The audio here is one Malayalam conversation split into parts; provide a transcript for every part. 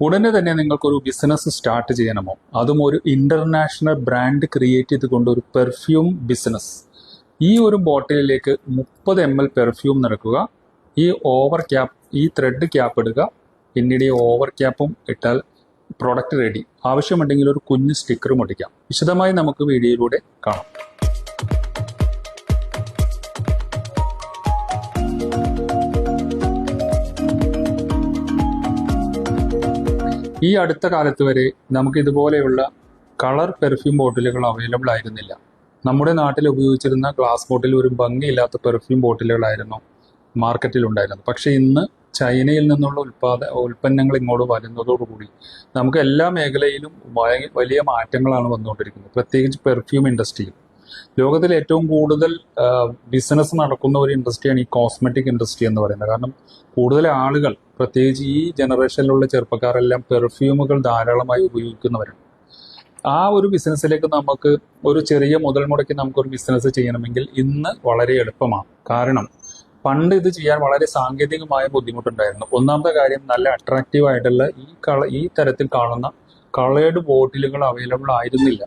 ഉടനെ തന്നെ നിങ്ങൾക്കൊരു ബിസിനസ് സ്റ്റാർട്ട് ചെയ്യണമോ, അതും ഒരു ഇന്റർനാഷണൽ ബ്രാൻഡ് ക്രിയേറ്റ് ചെയ്തുകൊണ്ട് ഒരു പെർഫ്യൂം ബിസിനസ്. ഈ ഒരു ബോട്ടിലിലേക്ക് 30 ml പെർഫ്യൂം നിറക്കുക. ഈ ഓവർ ക്യാപ്പ്, ഈ ത്രെഡ് ക്യാപ്പ് ഇടുക. പിന്നീട് ഈ ഓവർ ക്യാപ്പും ഇട്ടാൽ പ്രൊഡക്റ്റ് റെഡി. ആവശ്യമുണ്ടെങ്കിൽ ഒരു കുഞ്ഞ് സ്റ്റിക്കറും ഒട്ടിക്കാം. വിശദമായി നമുക്ക് വീഡിയോയിലൂടെ കാണാം. ഈ അടുത്ത കാലത്ത് വരെ നമുക്ക് ഇതുപോലെയുള്ള കളർ പെർഫ്യൂം ബോട്ടിലുകൾ അവൈലബിൾ ആയിരുന്നില്ല. നമ്മുടെ നാട്ടിൽ ഉപയോഗിച്ചിരുന്ന ഗ്ലാസ് ബോട്ടിൽ ഒരു ഭംഗിയില്ലാത്ത പെർഫ്യൂം ബോട്ടിലുകളായിരുന്നു മാർക്കറ്റിൽ ഉണ്ടായിരുന്നത്. പക്ഷേ ഇന്ന് ചൈനയിൽ നിന്നുള്ള ഉൽപ്പന്നങ്ങൾ ഇങ്ങോട്ട് വരുന്നതോടുകൂടി നമുക്ക് എല്ലാ മേഖലയിലും വലിയ മാറ്റങ്ങളാണ് വന്നുകൊണ്ടിരിക്കുന്നത്. പ്രത്യേകിച്ച് പെർഫ്യൂം ഇൻഡസ്ട്രിയിൽ ലോകത്തിൽ ഏറ്റവും കൂടുതൽ ബിസിനസ് നടക്കുന്ന ഒരു ഇൻഡസ്ട്രിയാണ് ഈ കോസ്മെറ്റിക് ഇൻഡസ്ട്രി എന്ന് പറയുന്നത്. കാരണം കൂടുതൽ ആളുകൾ, പ്രത്യേകിച്ച് ഈ ജനറേഷനിലുള്ള ചെറുപ്പക്കാരെല്ലാം പെർഫ്യൂമുകൾ ധാരാളമായി ഉപയോഗിക്കുന്നവരാണ്. ആ ഒരു ബിസിനസ്സിലേക്ക് നമുക്ക് ഒരു ചെറിയ മുതൽ മുടക്കി നമുക്കൊരു ബിസിനസ് ചെയ്യണമെങ്കിൽ ഇന്ന് വളരെ എളുപ്പമാണ്. കാരണം പണ്ട് ഇത് ചെയ്യാൻ വളരെ സാങ്കേതികമായ ബുദ്ധിമുട്ടുണ്ടായിരുന്നു. ഒന്നാമത്തെ കാര്യം, നല്ല അട്രാക്റ്റീവ് ആയിട്ടുള്ള ഈ തരത്തിൽ കാണുന്ന കളേർഡ് ബോട്ടിലുകൾ അവൈലബിൾ ആയിരുന്നില്ല.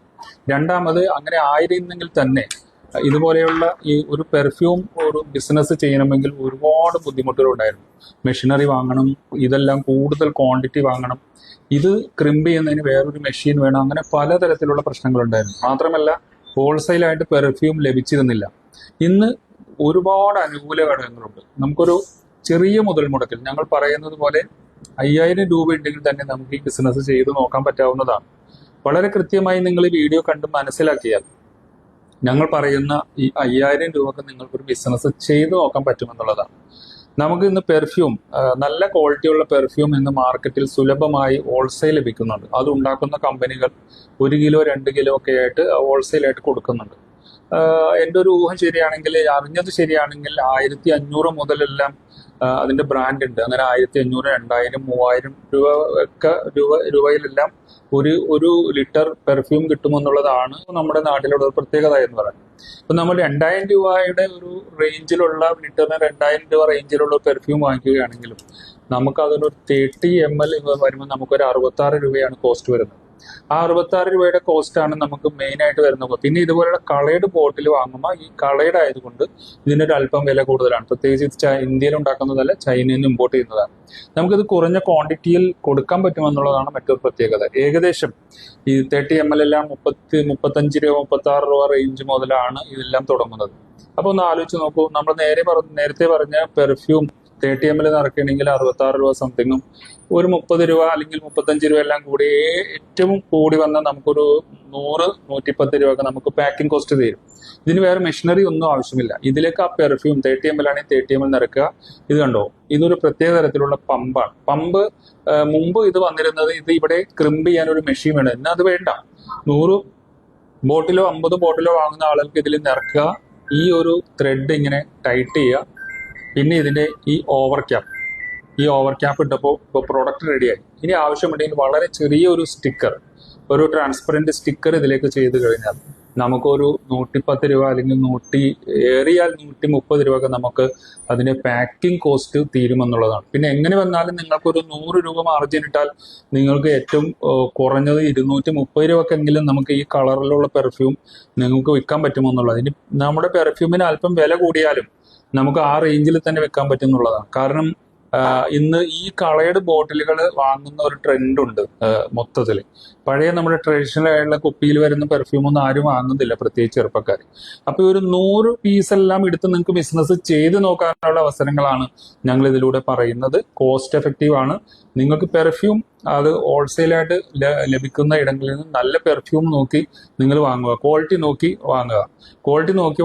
രണ്ടാമത്, അങ്ങനെ ആയിരുന്നെങ്കിൽ തന്നെ ഇതുപോലെയുള്ള ഈ ഒരു പെർഫ്യൂം ഒരു ബിസിനസ് ചെയ്യണമെങ്കിൽ ഒരുപാട് ബുദ്ധിമുട്ടുകളുണ്ടായിരുന്നു. മെഷീനറി വാങ്ങണം, ഇതെല്ലാം കൂടുതൽ ക്വാണ്ടിറ്റി വാങ്ങണം, ഇത് ക്രിമ്പ് ചെയ്യുന്നതിന് വേറൊരു മെഷീൻ വേണം, അങ്ങനെ പലതരത്തിലുള്ള പ്രശ്നങ്ങളുണ്ടായിരുന്നു. മാത്രമല്ല ഹോൾസെയിലായിട്ട് പെർഫ്യൂം ലഭിച്ചിരുന്നില്ല. ഇന്ന് ഒരുപാട് അനുകൂല ഘടകങ്ങളുണ്ട്. നമുക്കൊരു ചെറിയ മുതൽ മുടക്കിൽ, ഞങ്ങൾ പറയുന്നത് പോലെ 5000 രൂപ ഉണ്ടെങ്കിൽ തന്നെ നമുക്ക് ഈ ബിസിനസ് ചെയ്ത് നോക്കാൻ പറ്റാവുന്നതാണ്. വളരെ കൃത്യമായി നിങ്ങൾ ഈ വീഡിയോ കണ്ട് മനസ്സിലാക്കിയാൽ ഞങ്ങൾ പറയുന്ന ഈ 5000 രൂപക്ക് നിങ്ങൾക്കൊരു ബിസിനസ് ചെയ്ത് നോക്കാൻ പറ്റുമെന്നുള്ളതാണ്. നമുക്ക് ഇന്ന് പെർഫ്യൂം, നല്ല ക്വാളിറ്റിയുള്ള പെർഫ്യൂം ഇന്ന് മാർക്കറ്റിൽ സുലഭമായി ഹോൾസെയിൽ ലഭിക്കുന്നുണ്ട്. അത് ഉണ്ടാക്കുന്ന കമ്പനികൾ 1 കിലോ 2 കിലോ ഒക്കെ ആയിട്ട് ഹോൾസെയിലായിട്ട് കൊടുക്കുന്നുണ്ട്. എൻ്റെ ഒരു ഊഹം ശരിയാണെങ്കിൽ, അറിഞ്ഞത് ശരിയാണെങ്കിൽ 1500 മുതലെല്ലാം അതിന്റെ ബ്രാൻഡ് ഉണ്ട്. അങ്ങനെ 1500, 2000, 3000 രൂപയിലെല്ലാം ഒരു ലിറ്റർ പെർഫ്യൂം കിട്ടുമെന്നുള്ളതാണ് നമ്മുടെ നാട്ടിലുള്ള ഒരു പ്രത്യേകത എന്ന് പറയുന്നത്. ഇപ്പൊ നമ്മൾ 2000 രൂപയുടെ ഒരു റേഞ്ചിലുള്ള ലിറ്ററിന് 2000 രൂപ റേഞ്ചിലുള്ള പെർഫ്യൂം വാങ്ങിക്കുകയാണെങ്കിലും നമുക്ക് അതിനൊരു 30 ml വരുമ്പോൾ നമുക്കൊരു 66 രൂപയാണ് കോസ്റ്റ് വരുന്നത്. ആ 66 രൂപയുടെ കോസ്റ്റ് ആണ് നമുക്ക് മെയിൻ ആയിട്ട് വരുന്നത്. പിന്നെ ഇതുപോലുള്ള കളേർഡ് ബോട്ടിൽ വാങ്ങുമ്പോൾ ഈ കളേർഡ് ആയതുകൊണ്ട് ഇതിനൊരു അല്പം വില കൂടുതലാണ്. പ്രത്യേകിച്ച് ഇത് ഇന്ത്യയിൽ ഉണ്ടാക്കുന്നതല്ല, ചൈനയിൽ നിന്ന് ഇമ്പോർട്ട് ചെയ്യുന്നതാണ്. നമുക്കിത് കുറഞ്ഞ ക്വാണ്ടിറ്റിയിൽ കൊടുക്കാൻ പറ്റുമെന്നുള്ളതാണ് മറ്റൊരു പ്രത്യേകത. ഏകദേശം ഈ 30 ml എല്ലാം 35 രൂപ 36 രൂപ റേഞ്ച് മുതലാണ് ഇതെല്ലാം തുടങ്ങുന്നത്. അപ്പൊ ഒന്ന് ആലോചിച്ച് നോക്കൂ, നമ്മൾ നേരത്തെ പറഞ്ഞ പെർഫ്യൂം 30 ml നിറയ്ക്കണമെങ്കിൽ 66 രൂപ സംതിങ്ങും, ഒരു 30 രൂപ അല്ലെങ്കിൽ 35 രൂപ എല്ലാം കൂടി ഏറ്റവും കൂടി വന്നാൽ നമുക്കൊരു 100-110 രൂപ നമുക്ക് പാക്കിംഗ് കോസ്റ്റ് തരും. ഇതിന് വേറെ മെഷീനറി ഒന്നും ആവശ്യമില്ല. ഇതിലേക്ക് ആ പെർഫ്യൂം 30 ml ആണെങ്കിൽ 30 ml നിറക്കുക. ഇത് കണ്ടോ, ഇതൊരു പ്രത്യേക തരത്തിലുള്ള പമ്പാണ്. പമ്പ് മുമ്പ് ഇത് വന്നിരുന്നത്, ഇത് ഇവിടെ ക്രിമ്പ് ചെയ്യാൻ ഒരു മെഷീൻ വേണം. എന്നാൽ അത് വേണ്ട. 100 ബോട്ടിലോ 50 ബോട്ടിലോ വാങ്ങുന്ന ആളുകൾക്ക് ഇതിൽ നിറക്കുക. ഈ ഒരു ത്രെഡ് ഇങ്ങനെ ടൈറ്റ് ചെയ്യുക. പിന്നെ ഇതിന്റെ ഈ ഓവർ ക്യാപ്പ് ഇട്ടപ്പോൾ ഇപ്പോൾ പ്രോഡക്റ്റ് റെഡിയായി. ഇനി ആവശ്യമുണ്ടെങ്കിൽ വളരെ ചെറിയൊരു സ്റ്റിക്കർ, ഒരു ട്രാൻസ്പെറന്റ് സ്റ്റിക്കർ ഇതിലേക്ക് ചെയ്ത് കഴിഞ്ഞാൽ നമുക്കൊരു 110 രൂപ അല്ലെങ്കിൽ 130 രൂപ നമുക്ക് അതിന്റെ പാക്കിംഗ് കോസ്റ്റ് തീരുമെന്നുള്ളതാണ്. പിന്നെ എങ്ങനെ വന്നാലും നിങ്ങൾക്കൊരു 100 രൂപ മാർജിൻ ഇട്ടാൽ നിങ്ങൾക്ക് ഏറ്റവും കുറഞ്ഞത് 230 രൂപക്കെങ്കിലും നമുക്ക് ഈ കളറിലുള്ള പെർഫ്യൂം നിങ്ങൾക്ക് വിൽക്കാൻ പറ്റുമെന്നുള്ളത്. ഇനി നമ്മുടെ പെർഫ്യൂമിന് അല്പം വില കൂടിയാലും നമുക്ക് ആ റേഞ്ചിൽ തന്നെ വെക്കാൻ പറ്റുന്നുള്ളതാണ്. കാരണം ഇന്ന് ഈ കളേർഡ് ബോട്ടിലുകൾ വാങ്ങുന്ന ഒരു ട്രെൻഡ് ഉണ്ട് മൊത്തത്തിൽ. പഴയ നമ്മുടെ ട്രഡീഷണൽ ആയിട്ടുള്ള കുപ്പിയിൽ വരുന്ന പെർഫ്യൂം ഒന്നും ആരും വാങ്ങുന്നില്ല, പ്രത്യേകിച്ച് ചെറുപ്പക്കാർ. അപ്പൊ ഒരു 100 പീസ് എല്ലാം എടുത്ത് നിങ്ങൾക്ക് ബിസിനസ് ചെയ്ത് നോക്കാനുള്ള അവസരങ്ങളാണ് ഞങ്ങൾ ഇതിലൂടെ പറയുന്നത്. കോസ്റ്റ് എഫക്റ്റീവ് ആണ്. നിങ്ങൾക്ക് പെർഫ്യൂം അത് ഹോൾസെയിലായിട്ട് ലഭിക്കുന്ന ഇടങ്ങളിൽ നിന്ന് നല്ല പെർഫ്യൂം നോക്കി നിങ്ങൾ വാങ്ങുക. ക്വാളിറ്റി നോക്കി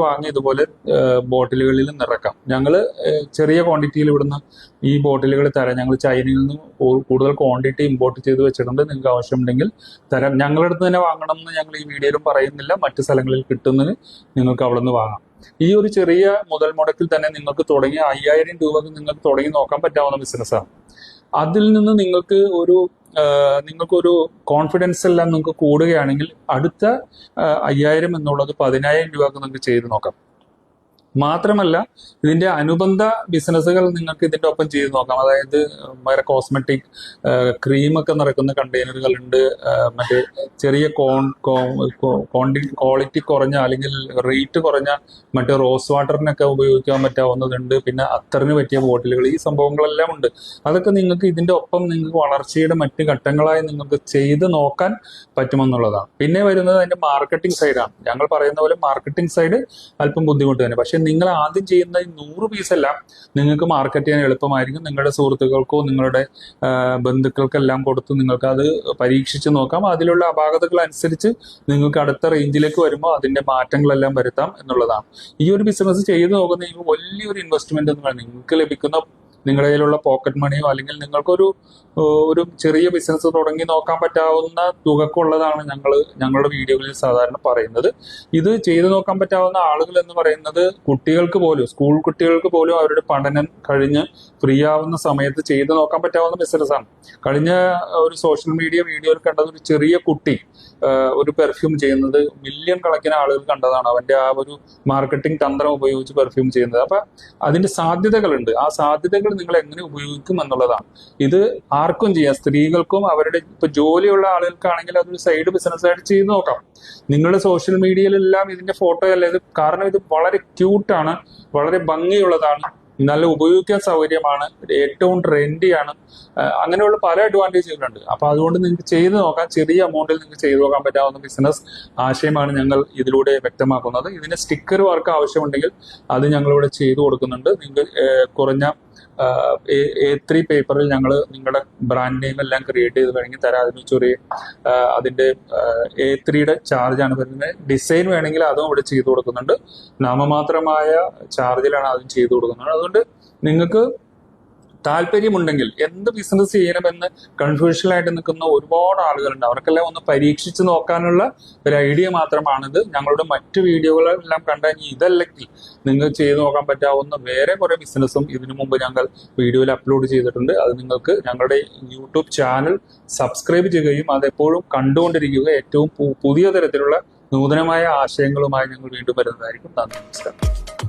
വാങ്ങി ഇതുപോലെ ബോട്ടിലുകളിൽ നിറക്കാം. ഞങ്ങൾ ചെറിയ ക്വാണ്ടിറ്റിയിൽ ഇവിടുന്ന് ഈ ബോട്ടിലുകൾ തരാം. ഞങ്ങൾ ചൈനയിൽ നിന്ന് കൂടുതൽ ക്വാണ്ടിറ്റി ഇമ്പോർട്ട് ചെയ്ത് വെച്ചിട്ടുണ്ട്. നിങ്ങൾക്ക് ആവശ്യമുണ്ടെങ്കിൽ തരാം. ഞങ്ങളുടെ അടുത്ത് തന്നെ വാങ്ങണം എന്ന് ഞങ്ങൾ ഈ വീഡിയോയിലും പറയുന്നില്ല. മറ്റു സ്ഥലങ്ങളിൽ കിട്ടുന്നതിന് നിങ്ങൾക്ക് അവിടെ നിന്ന് വാങ്ങാം. ഈ ഒരു ചെറിയ മുതൽ മുടക്കിൽ തന്നെ നിങ്ങൾക്ക് 5000 രൂപക്ക് നിങ്ങൾക്ക് തുടങ്ങി നോക്കാൻ പറ്റാവുന്ന ബിസിനസ്സാണ്. അതിൽ നിന്ന് നിങ്ങൾക്കൊരു കോൺഫിഡൻസ് എല്ലാം നിങ്ങൾക്ക് കൂടുകയാണെങ്കിൽ അടുത്ത 5000 എന്നുള്ളത് 10000 രൂപക്ക് നിങ്ങൾക്ക് ചെയ്ത് നോക്കാം. മാത്രമല്ല ഇതിന്റെ അനുബന്ധ ബിസിനസ്സുകൾ നിങ്ങൾക്ക് ഇതിന്റെ ഒപ്പം ചെയ്ത് നോക്കാം. അതായത് വേറെ കോസ്മെറ്റിക് ക്രീമൊക്കെ നിറക്കുന്ന കണ്ടെയ്നറുകൾ ഉണ്ട്. മറ്റേ ചെറിയ ക്വാളിറ്റി കുറഞ്ഞ അല്ലെങ്കിൽ റേറ്റ് കുറഞ്ഞ മറ്റേ റോസ് വാട്ടറിനൊക്കെ ഉപയോഗിക്കാൻ പറ്റാവുന്നതുണ്ട്. പിന്നെ അത്തറിന് പറ്റിയ ബോട്ടിലുകൾ, ഈ സംഭവങ്ങളെല്ലാം ഉണ്ട്. അതൊക്കെ നിങ്ങൾക്ക് ഇതിന്റെ ഒപ്പം നിങ്ങൾക്ക് വളർച്ചയുടെ മറ്റ് ഘട്ടങ്ങളായി നിങ്ങൾക്ക് ചെയ്ത് നോക്കാൻ പറ്റുമെന്നുള്ളതാണ്. പിന്നെ വരുന്നത് അതിന്റെ മാർക്കറ്റിംഗ് സൈഡാണ്. ഞങ്ങൾ പറയുന്ന പോലെ മാർക്കറ്റിംഗ് സൈഡ് അല്പം ബുദ്ധിമുട്ട് തന്നെ. പക്ഷെ നിങ്ങൾ ആദ്യം ചെയ്യുന്ന ഈ 100 പീസെല്ലാം നിങ്ങൾക്ക് മാർക്കറ്റ് ചെയ്യാൻ എളുപ്പമായിരിക്കും. നിങ്ങളുടെ സുഹൃത്തുക്കൾക്കോ നിങ്ങളുടെ ബന്ധുക്കൾക്കെല്ലാം കൊടുത്ത് നിങ്ങൾക്ക് അത് പരീക്ഷിച്ച് നോക്കാം. അതിലുള്ള അപാകതകൾ അനുസരിച്ച് നിങ്ങൾക്ക് അടുത്ത റേഞ്ചിലേക്ക് വരുമ്പോൾ അതിന്റെ മാറ്റങ്ങളെല്ലാം വരുത്താം എന്നുള്ളതാണ്. ഈ ഒരു ബിസിനസ് ചെയ്ത് നോക്കുന്ന വലിയൊരു ഇൻവെസ്റ്റ്മെന്റ് എന്ന് പറയുന്നത് നിങ്ങൾക്ക് ലഭിക്കുന്ന നിങ്ങളുടെ കയ്യിലുള്ള പോക്കറ്റ് മണിയോ അല്ലെങ്കിൽ നിങ്ങൾക്കൊരു ചെറിയ ബിസിനസ് തുടങ്ങി നോക്കാൻ പറ്റാവുന്ന തുകക്കുള്ളതാണ് ഞങ്ങളുടെ വീഡിയോകളിൽ സാധാരണ പറയുന്നത്. ഇത് ചെയ്തു നോക്കാൻ പറ്റാവുന്ന ആളുകൾ എന്ന് പറയുന്നത് കുട്ടികൾക്ക് പോലും, സ്കൂൾ കുട്ടികൾക്ക് പോലും അവരുടെ പഠനം കഴിഞ്ഞ് ഫ്രീ ആവുന്ന സമയത്ത് ചെയ്തു നോക്കാൻ പറ്റാവുന്ന ബിസിനസ്സാണ്. കഴിഞ്ഞ ഒരു സോഷ്യൽ മീഡിയ വീഡിയോയിൽ കണ്ടത് ഒരു ചെറിയ കുട്ടി ഒരു പെർഫ്യൂം ചെയ്യുന്നത് മില്യൺ കണക്കിന് ആളുകൾ കണ്ടതാണ്. അവന്റെ ആ ഒരു മാർക്കറ്റിംഗ് തന്ത്രം ഉപയോഗിച്ച് പെർഫ്യൂം ചെയ്യുന്നത്. അപ്പൊ അതിന്റെ സാധ്യതകളുണ്ട്. ആ സാധ്യതകൾ നിങ്ങൾ എങ്ങനെ ഉപയോഗിക്കും എന്നുള്ളതാണ്. ഇത് ആർക്കും ചെയ്യാം. സ്ത്രീകൾക്കും അവരുടെ ഇപ്പൊ ജോലിയുള്ള ആളുകൾക്കാണെങ്കിൽ അതൊരു സൈഡ് ബിസിനസ് ആയിട്ട് ചെയ്ത് നോക്കാം. നിങ്ങളുടെ സോഷ്യൽ മീഡിയയിലെല്ലാം ഇതിന്റെ ഫോട്ടോ അല്ല ഇത്, കാരണം ഇത് വളരെ ക്യൂട്ടാണ്, വളരെ ഭംഗിയുള്ളതാണ്, നല്ല ഉപയോഗിക്കാൻ സൗകര്യമാണ്, ഏറ്റവും ട്രെൻഡിയാണ്. അങ്ങനെയുള്ള പല അഡ്വാൻറ്റേജുകളുണ്ട്. അപ്പൊ അതുകൊണ്ട് നിങ്ങൾക്ക് ചെയ്തു നോക്കാം. ചെറിയ എമൗണ്ടിൽ നിങ്ങൾക്ക് ചെയ്തു നോക്കാൻ പറ്റാവുന്ന ബിസിനസ് ആശയമാണ് ഞങ്ങൾ ഇതിലൂടെ വ്യക്തമാക്കുന്നത്. ഇതിന് സ്റ്റിക്കർ വർക്ക് ആവശ്യമുണ്ടെങ്കിൽ അത് ഞങ്ങളിവിടെ ചെയ്തു കൊടുക്കുന്നുണ്ട്. നിങ്ങൾക്ക് കുറഞ്ഞ A3 പേപ്പറിൽ ഞങ്ങൾ നിങ്ങളുടെ ബ്രാൻഡ് നെയിം എല്ലാം ക്രിയേറ്റ് ചെയ്ത് വേണമെങ്കിൽ തരാം. അതിന് ചെറിയ അതിന്റെ A3യുടെ ചാർജാണ് വരുന്നത്. ഡിസൈൻ വേണമെങ്കിൽ അതും ഇവിടെ ചെയ്തു കൊടുക്കുന്നുണ്ട്. നാമമാത്രമായ ചാർജിലാണ് അതും ചെയ്തു കൊടുക്കുന്നത്. അതുകൊണ്ട് നിങ്ങൾക്ക് താല്പര്യമുണ്ടെങ്കിൽ എന്ത് ബിസിനസ് ചെയ്യണമെന്ന് കൺഫ്യൂഷനിലായിട്ട് നിൽക്കുന്ന ഒരുപാട് ആളുകളുണ്ട്. അവർക്കെല്ലാം ഒന്ന് പരീക്ഷിച്ച് നോക്കാനുള്ള ഒരു ഐഡിയ മാത്രമാണിത്. ഞങ്ങളുടെ മറ്റു വീഡിയോകളെല്ലാം കണ്ടാൽ ഇതല്ലെങ്കിൽ നിങ്ങൾക്ക് ചെയ്ത് നോക്കാൻ പറ്റാവുന്ന വേറെ കുറെ ബിസിനസ്സും ഇതിനു മുമ്പ് ഞങ്ങൾ വീഡിയോയിൽ അപ്ലോഡ് ചെയ്തിട്ടുണ്ട്. അത് നിങ്ങൾക്ക് ഞങ്ങളുടെ യൂട്യൂബ് ചാനൽ സബ്സ്ക്രൈബ് ചെയ്യുകയും അതെപ്പോഴും കണ്ടുകൊണ്ടിരിക്കുക. ഏറ്റവും പുതിയ തരത്തിലുള്ള നൂതനമായ ആശയങ്ങളുമായി ഞങ്ങൾ വീണ്ടും വരുന്നതായിരിക്കും. നന്ദി, നമസ്കാരം.